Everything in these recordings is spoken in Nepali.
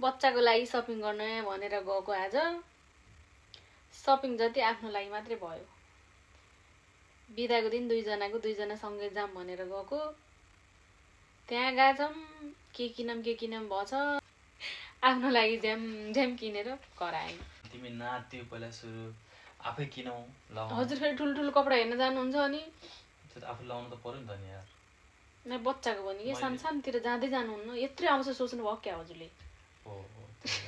बच्चाको लागि सपिङ गर्न भनेर गएको आज। सपिङ जति आफ्नो लागि मात्रै भयो। बिदाको दिन दुईजना सँगै जाम भनेर गएको। त्यहाँ गएछौँ के किनम भछ। आफ्नो लागि झ्याम किनेर घर आएँ। तिमी नाच्यौ पहिला सुरु आफै किनौ लाउनु। हजुर फेरि ठुलो कपडा हेर्न जानुहुन्छ अनि आफू लाउनु त पर्यो नि त नि यार। न बच्चाको पनि के सानतिर जाँदै जानुहुन्न यत्रै आउँछ सोच्नु भयो क्या हजुरले। हो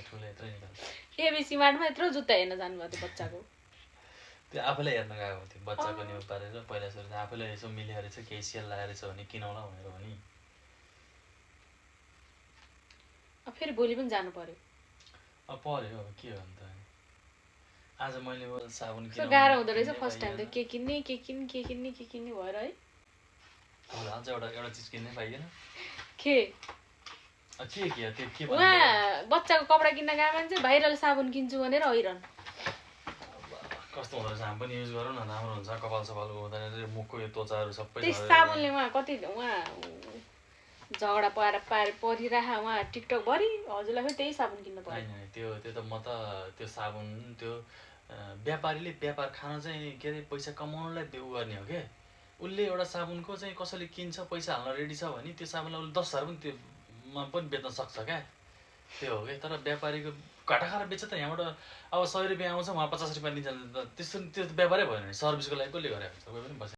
ठुलो यत्रै निकाल्छ। एबिसी मार्टमा यत्रो जुत्ता हेर्न जानुभयो त्यो बच्चाको। त्यो आफूलाई हेर्न गएको थियो बच्चाको न्यु पारेर पहिला सुरु आफूलाई यसो मिलेको रहेछ केही सेल लागेको रहेछ भने किनौला भनेर भने फेरि भोलि पनि जानु पर्यो। पर्यो अब के हो नि त। आज मैले साबुन किन गाह्रो हुँदो रहेछ फर्स्ट टाइम त के किन्ने भएर है। आज एउटा चिज किन्नै पाइएन। के उहाँ बच्चाको कपडा किन्न गए मान्छे भाइरल साबुन किन्छु भनेर हैरान। कस्तो हुँदो रहेछ हामी पनि युज गरौँ न राम्रो हुन्छ कपाल सपाल हुँदैन मुखको यो त्वचाहरू सबै। त्यस साबुनले उहाँ कति झगडा परिरह उहाँ टिकटक भरि हजुरलाई फेरि त्यही साबुन किन्न पर्यो। त्यो त म त त्यो साबुन त्यो व्यापारीले व्यापार खान चाहिँ के अरे पैसा कमाउनलाई त्यो गर्ने हो क्या। उसले एउटा साबुनको चाहिँ कसैले किन्छ पैसा हाल्न रेडी छ भने त्यो साबुनलाई उसले 10,000 पनि त्योमा पनि बेच्न सक्छ क्या। त्यो हो क्या। तर व्यापारीको घाटा खाएर बेच्छ त यहाँबाट अब 100 रुपियाँ आउँछ उहाँ 50 रुपियाँ लिन्छ त्यस्तो त्यो व्यापारै भएन नि सर्भिसको लागि कसले गरे हुन्छ कोही पनि बसेन।